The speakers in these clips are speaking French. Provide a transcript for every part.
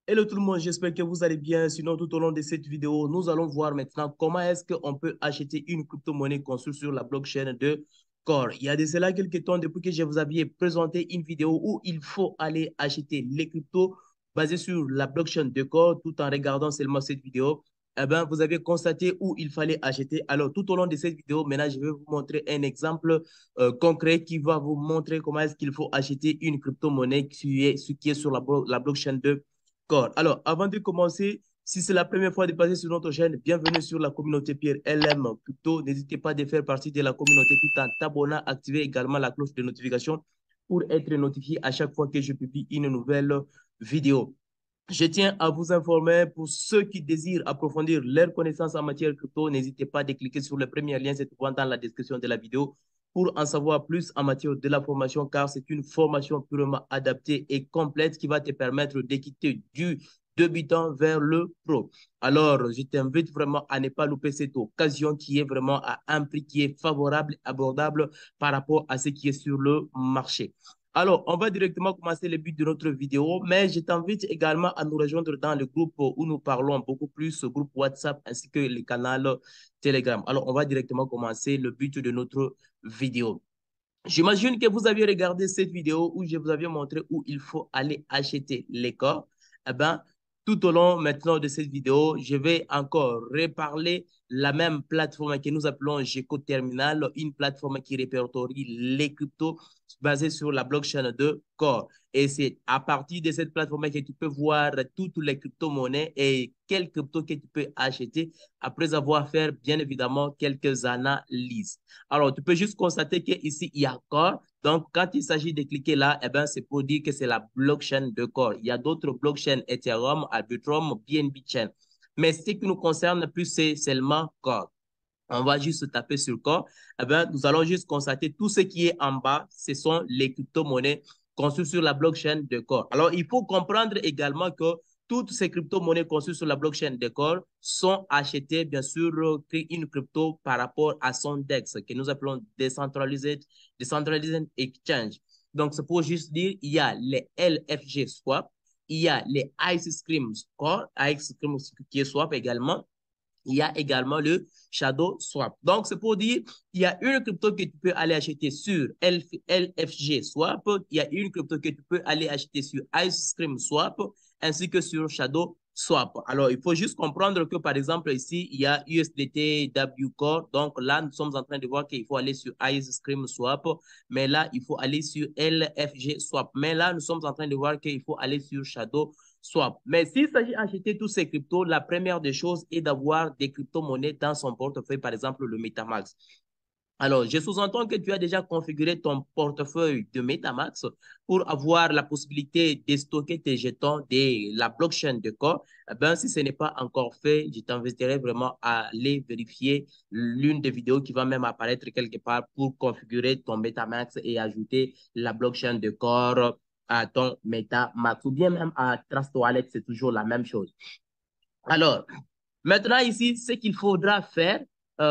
Hello tout le monde, j'espère que vous allez bien. Sinon, tout au long de cette vidéo, nous allons voir maintenant comment est-ce qu'on peut acheter une crypto-monnaie construite sur la blockchain de Core. Il y a de cela quelques temps, depuis que je vous avais présenté une vidéo où il faut aller acheter les cryptos basées sur la blockchain de Core tout en regardant seulement cette vidéo. Eh bien, vous avez constaté où il fallait acheter. Alors, tout au long de cette vidéo, maintenant, je vais vous montrer un exemple concret qui va vous montrer comment est-ce qu'il faut acheter une crypto-monnaie qui est sur la blockchain de D'accord. Alors, avant de commencer, si c'est la première fois de passer sur notre chaîne, bienvenue sur la communauté Pierre LM Crypto. N'hésitez pas à faire partie de la communauté tout en t'abonnant, activer également la cloche de notification pour être notifié à chaque fois que je publie une nouvelle vidéo. Je tiens à vous informer pour ceux qui désirent approfondir leurs connaissances en matière crypto, n'hésitez pas à cliquer sur le premier lien se trouvant dans la description de la vidéo pour en savoir plus en matière de la formation, car c'est une formation purement adaptée et complète qui va te permettre d'équiter du débutant vers le pro. Alors, je t'invite vraiment à ne pas louper cette occasion qui est vraiment à un prix qui est favorable, abordable par rapport à ce qui est sur le marché. Alors, on va directement commencer le but de notre vidéo, mais je t'invite également à nous rejoindre dans le groupe où nous parlons beaucoup plus, le groupe WhatsApp ainsi que le canal Telegram. Alors, on va directement commencer le but de notre vidéo. J'imagine que vous avez regardé cette vidéo où je vous avais montré où il faut aller acheter les corps. Eh bien, tout au long maintenant de cette vidéo, je vais encore reparler la même plateforme que nous appelons GECO Terminal, une plateforme qui répertorie les cryptos basée sur la blockchain de Core. Et c'est à partir de cette plateforme que tu peux voir toutes les crypto-monnaies et quelles cryptos que tu peux acheter après avoir fait bien évidemment quelques analyses. Alors, tu peux juste constater qu'ici, il y a Core. Donc, quand il s'agit de cliquer là, eh ben, c'est pour dire que c'est la blockchain de Core. Il y a d'autres blockchains, Ethereum, Arbitrum, BNB Chain. Mais ce qui nous concerne plus, c'est seulement Core. On va juste taper sur Core. Eh ben, nous allons juste constater tout ce qui est en bas, ce sont les crypto-monnaies conçues sur la blockchain de Core. Alors, il faut comprendre également que toutes ces crypto-monnaies conçues sur la blockchain de Core sont achetées, bien sûr, une crypto par rapport à son DEX, que nous appelons Decentralized Exchange. Donc, c'est pour juste dire, il y a les LFG Swap, il y a les Ice Cream Score, Ice Cream qui est Swap également, il y a également le Shadow Swap. Donc, c'est pour dire, il y a une crypto que tu peux aller acheter sur LFG Swap, il y a une crypto que tu peux aller acheter sur Ice Cream Swap, ainsi que sur Shadow Swap. Alors, il faut juste comprendre que, par exemple, ici, il y a USDT W Core. Donc, là, nous sommes en train de voir qu'il faut aller sur Ice Cream Swap, mais là, il faut aller sur LFG Swap. Mais là, nous sommes en train de voir qu'il faut aller sur Shadow Swap. Mais s'il s'agit d'acheter tous ces cryptos, la première des choses est d'avoir des crypto-monnaies dans son portefeuille, par exemple le MetaMask. Alors, je sous-entends que tu as déjà configuré ton portefeuille de MetaMask pour avoir la possibilité de stocker tes jetons de la blockchain de Core. Eh bien, si ce n'est pas encore fait, je t'inviterai vraiment à aller vérifier l'une des vidéos qui va même apparaître quelque part pour configurer ton MetaMask et ajouter la blockchain de Core à ton MetaMask ou bien même à Trust Wallet, c'est toujours la même chose. Alors, maintenant ici, ce qu'il faudra faire,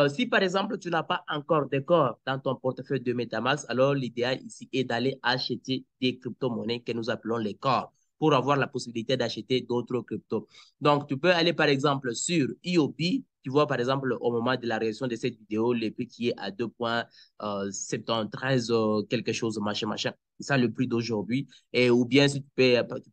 si par exemple tu n'as pas encore de corps dans ton portefeuille de MetaMask, alors l'idéal ici est d'aller acheter des crypto-monnaies que nous appelons les corps pour avoir la possibilité d'acheter d'autres cryptos. Donc, tu peux aller par exemple sur IOP. Tu vois par exemple au moment de la réaction de cette vidéo, le prix qui est à 2,73 quelque chose, machin, machin. C'est ça le prix d'aujourd'hui. Et ou bien si tu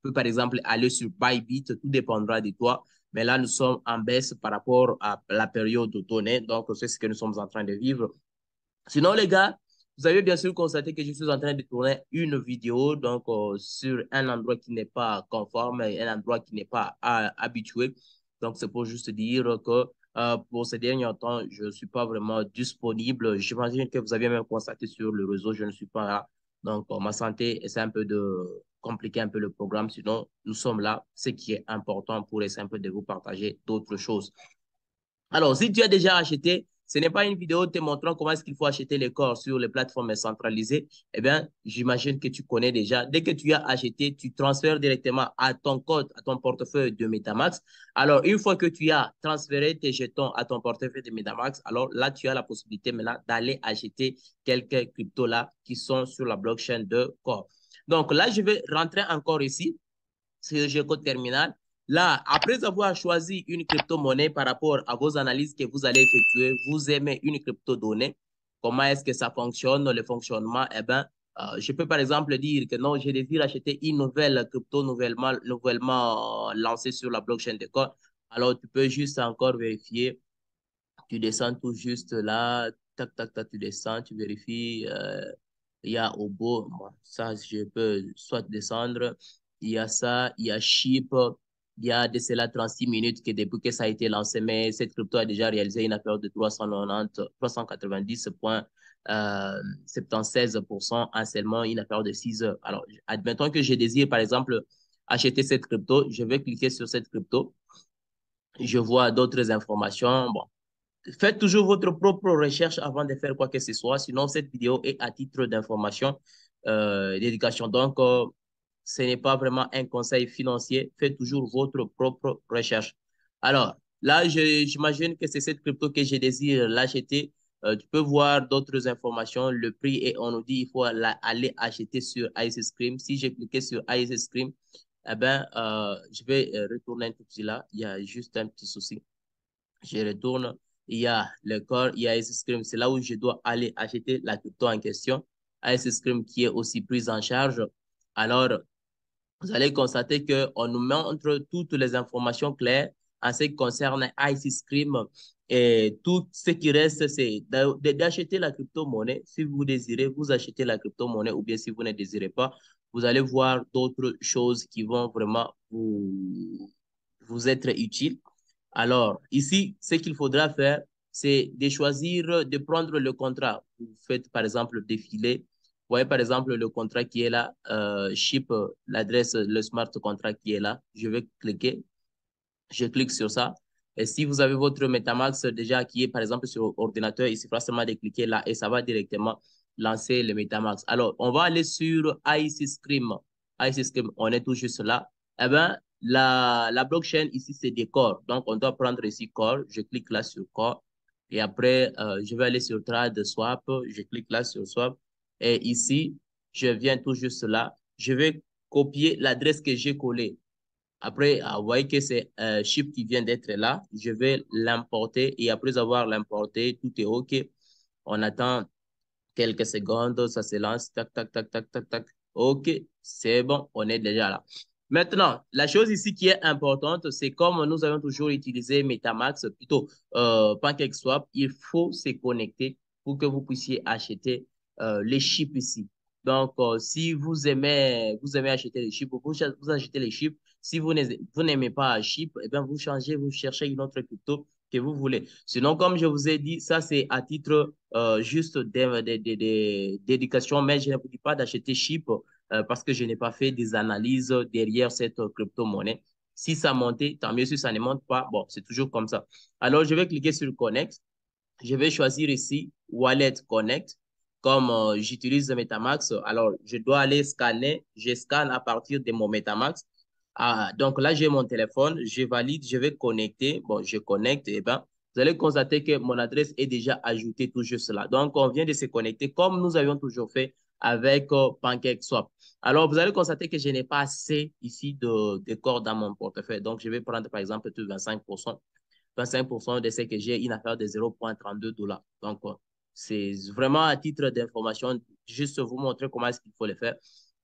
peux par exemple aller sur Bybit, tout dépendra de toi. Mais là, nous sommes en baisse par rapport à la période d'automne. Donc, c'est ce que nous sommes en train de vivre. Sinon, les gars, vous avez bien sûr constaté que je suis en train de tourner une vidéo donc, sur un endroit qui n'est pas conforme, un endroit qui n'est pas habitué. Donc, c'est pour juste dire que pour ces derniers temps, je ne suis pas vraiment disponible. J'imagine que vous avez même constaté sur le réseau, je ne suis pas là. Donc, ma santé essaie un peu de compliquer un peu le programme. Sinon, nous sommes là, ce qui est important pour essayer un peu de vous partager d'autres choses. Alors, si tu as déjà acheté, ce n'est pas une vidéo te montrant comment est-ce qu'il faut acheter les corps sur les plateformes centralisées. Eh bien, j'imagine que tu connais déjà. Dès que tu as acheté, tu transfères directement à ton code, à ton portefeuille de MetaMask. Alors, une fois que tu as transféré tes jetons à ton portefeuille de MetaMask, alors là, tu as la possibilité maintenant d'aller acheter quelques cryptos là qui sont sur la blockchain de Core. Donc là, je vais rentrer encore ici sur le code terminal. Là, après avoir choisi une crypto-monnaie par rapport à vos analyses que vous allez effectuer, vous aimez une crypto-donnée, comment est-ce que ça fonctionne, le fonctionnement, eh bien, je peux par exemple dire que non, je désire acheter une nouvelle crypto nouvellement lancée sur la blockchain de Coin. Alors, tu peux juste encore vérifier. Tu descends tout juste là, tac, tac, tac, tu descends, tu vérifies. Il y a Obo, bon, ça, je peux soit descendre. Il y a ça, il y a Chip, il y a de cela 36 minutes que depuis que ça a été lancé, mais cette crypto a déjà réalisé une affaire de 390,76% en seulement une affaire de 6 heures. Alors, admettons que je désire, par exemple, acheter cette crypto, je vais cliquer sur cette crypto, je vois d'autres informations. Bon, faites toujours votre propre recherche avant de faire quoi que ce soit. Sinon, cette vidéo est à titre d'information, d'éducation. Donc, ce n'est pas vraiment un conseil financier. Faites toujours votre propre recherche. Alors, là, j'imagine que c'est cette crypto que je désire l'acheter. Tu peux voir d'autres informations, le prix, et on nous dit qu'il faut aller acheter sur Ice Scream. Si j'ai cliqué sur Ice Scream, eh ben, je vais retourner un tout petit là. Il y a juste un petit souci. Je retourne, il y a le corps, il y a Ice Scream. C'est là où je dois aller acheter la crypto en question. Ice Scream qui est aussi prise en charge. Alors, vous allez constater qu'on nous montre toutes les informations claires en ce qui concerne Ice Scream. Et tout ce qui reste, c'est d'acheter la crypto-monnaie. Si vous désirez, vous achetez la crypto-monnaie, ou bien si vous ne désirez pas, vous allez voir d'autres choses qui vont vraiment vous être utiles. Alors, ici, ce qu'il faudra faire, c'est de choisir, de prendre le contrat. Vous faites, par exemple, défiler. Vous voyez, par exemple, le contrat qui est là, ship, l'adresse, le smart contract qui est là. Je vais cliquer. Je clique sur ça. Et si vous avez votre MetaMask déjà qui est, par exemple, sur ordinateur, il suffit seulement de cliquer là et ça va directement lancer le MetaMask. Alors, on va aller sur Ice Scream. Ice Scream, on est tout juste là. Eh bien, la blockchain ici, c'est des corps. Donc, on doit prendre ici corps. Je clique là sur corps. Et après, je vais aller sur Trade Swap. Je clique là sur Swap. Et ici, je viens tout juste là. Je vais copier l'adresse que j'ai collée. Après, vous voyez que c'est un chip qui vient d'être là. Je vais l'importer et après avoir l'importé, tout est OK. On attend quelques secondes, ça se lance, tac, tac, tac, tac, tac, tac. OK, c'est bon, on est déjà là. Maintenant, la chose ici qui est importante, c'est comme nous avons toujours utilisé MetaMask, plutôt PancakeSwap, il faut se connecter pour que vous puissiez acheter les chips ici. Donc, si vous aimez acheter les chips, vous achetez les chips. Si vous n'aimez pas un chip, eh bien, vous changez, vous cherchez une autre crypto que vous voulez. Sinon, comme je vous ai dit, ça, c'est à titre juste d'éducation, mais je ne vous dis pas d'acheter chip parce que je n'ai pas fait des analyses derrière cette crypto-monnaie. Si ça monte, tant mieux. Si ça ne monte pas, bon, c'est toujours comme ça. Alors, je vais cliquer sur Connect. Je vais choisir ici Wallet Connect. Comme j'utilise MetaMask, alors je dois aller scanner. Je scanne à partir de mon MetaMask. Ah, donc là, j'ai mon téléphone, je valide, je vais connecter. Bon, je connecte, et ben, vous allez constater que mon adresse est déjà ajoutée tout juste là. Donc, on vient de se connecter comme nous avions toujours fait avec PancakeSwap. Alors, vous allez constater que je n'ai pas assez ici de corps dans mon portefeuille. Donc, je vais prendre par exemple tout 25%. 25% de ce que j'ai une affaire de 0,32 $. Donc, c'est vraiment à titre d'information, juste vous montrer comment est-ce qu'il faut le faire.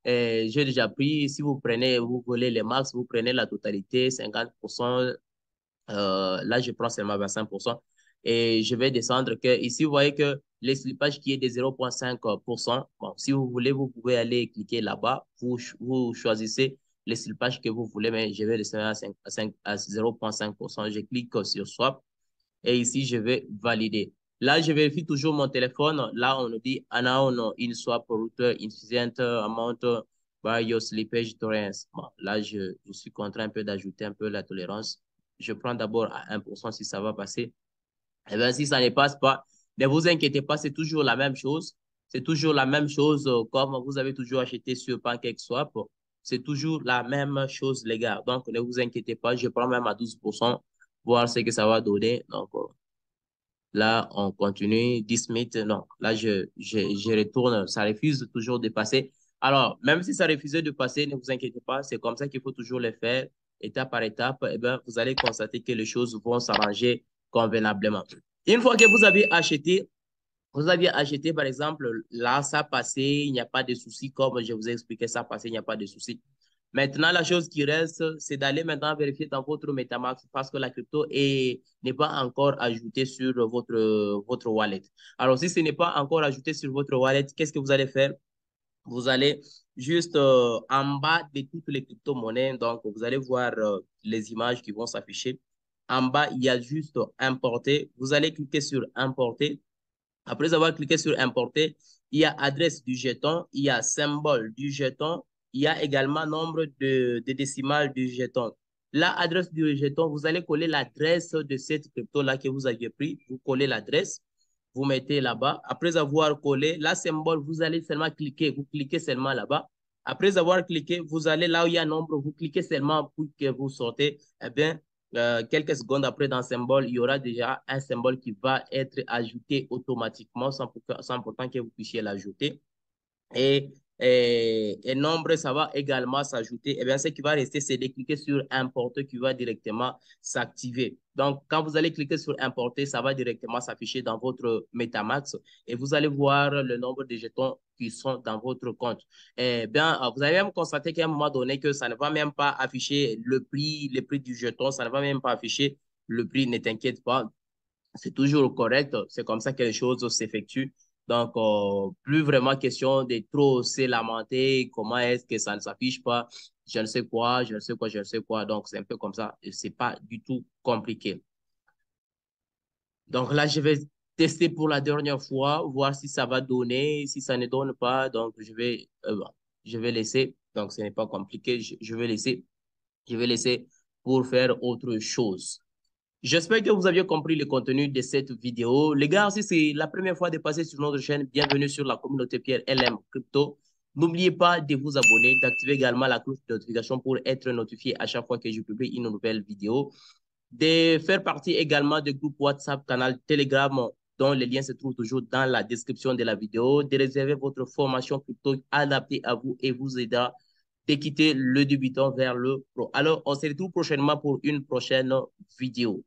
J'ai déjà pris, si vous prenez, vous volez les max, vous prenez la totalité, 50%, là, je prends seulement 25%. Et je vais descendre que, ici, vous voyez que le slippage qui est de 0,5%, bon, si vous voulez, vous pouvez aller cliquer là-bas, vous choisissez le slippage que vous voulez, mais je vais descendre à 0,5%. Je clique sur Swap et ici, je vais valider. Là, je vérifie toujours mon téléphone. Là, on nous dit unknown in swap router insufficient amount by your slippage tolerance. Bon, là, je suis contraint un peu d'ajouter un peu la tolérance. Je prends d'abord à 1% si ça va passer. Eh bien, si ça ne passe pas, ne vous inquiétez pas, c'est toujours la même chose. C'est toujours la même chose comme vous avez toujours acheté sur PancakeSwap. C'est toujours la même chose, les gars. Donc, ne vous inquiétez pas, je prends même à 12%, voir ce que ça va donner. Donc, là, on continue. 10 minutes, non. Là, je retourne. Ça refuse toujours de passer. Alors, même si ça refusait de passer, ne vous inquiétez pas. C'est comme ça qu'il faut toujours le faire. étape par étape, eh bien, vous allez constater que les choses vont s'arranger convenablement. Une fois que vous aviez acheté, par exemple, là, ça passé, il n'y a pas de souci, comme je vous ai expliqué, ça passé, il n'y a pas de souci. Maintenant, la chose qui reste, c'est d'aller maintenant vérifier dans votre MetaMask parce que la crypto n'est pas encore ajoutée sur votre wallet. Alors, si ce n'est pas encore ajouté sur votre wallet, qu'est-ce que vous allez faire? Vous allez juste en bas de toutes les crypto-monnaies, donc vous allez voir les images qui vont s'afficher. En bas, il y a juste importer. Vous allez cliquer sur importer. Après avoir cliqué sur importer, il y a adresse du jeton, il y a symbole du jeton, il y a également nombre de décimales du jeton. La adresse du jeton, vous allez coller l'adresse de cette crypto-là que vous aviez pris. Vous collez l'adresse, vous mettez là-bas. Après avoir collé la symbole, vous allez seulement cliquer. Vous cliquez seulement là-bas. Après avoir cliqué, vous allez là où il y a nombre, vous cliquez seulement pour que vous sortez. Eh bien, quelques secondes après, dans le symbole, il y aura déjà un symbole qui va être ajouté automatiquement sans pourtant que vous puissiez l'ajouter. Et, et nombre, ça va également s'ajouter. Et bien, ce qui va rester, c'est de cliquer sur importer qui va directement s'activer. Donc, quand vous allez cliquer sur importer, ça va directement s'afficher dans votre MetaMask et vous allez voir le nombre de jetons qui sont dans votre compte. Eh bien, vous allez même constater qu'à un moment donné, que ça ne va même pas afficher le prix du jeton, ça ne va même pas afficher le prix, ne t'inquiète pas, c'est toujours correct. C'est comme ça que les choses s'effectuent. Donc, plus vraiment question de trop se lamenter. Comment est-ce que ça ne s'affiche pas? Je ne sais quoi, je ne sais quoi, je ne sais quoi. Donc, c'est un peu comme ça. Et c'est pas du tout compliqué. Donc là, je vais tester pour la dernière fois, voir si ça va donner. Si ça ne donne pas, donc je vais laisser. Donc, ce n'est pas compliqué. Je vais laisser. Je vais laisser pour faire autre chose. J'espère que vous aviez compris le contenu de cette vidéo. Les gars, si c'est la première fois de passer sur notre chaîne, bienvenue sur la communauté Pierre LM Crypto. N'oubliez pas de vous abonner, d'activer également la cloche de notification pour être notifié à chaque fois que je publie une nouvelle vidéo. De faire partie également du groupe WhatsApp, canal Telegram, dont le lien se trouve toujours dans la description de la vidéo. De réserver votre formation crypto adaptée à vous et vous aidera de quitter le débutant vers le pro. Alors, on se retrouve prochainement pour une prochaine vidéo.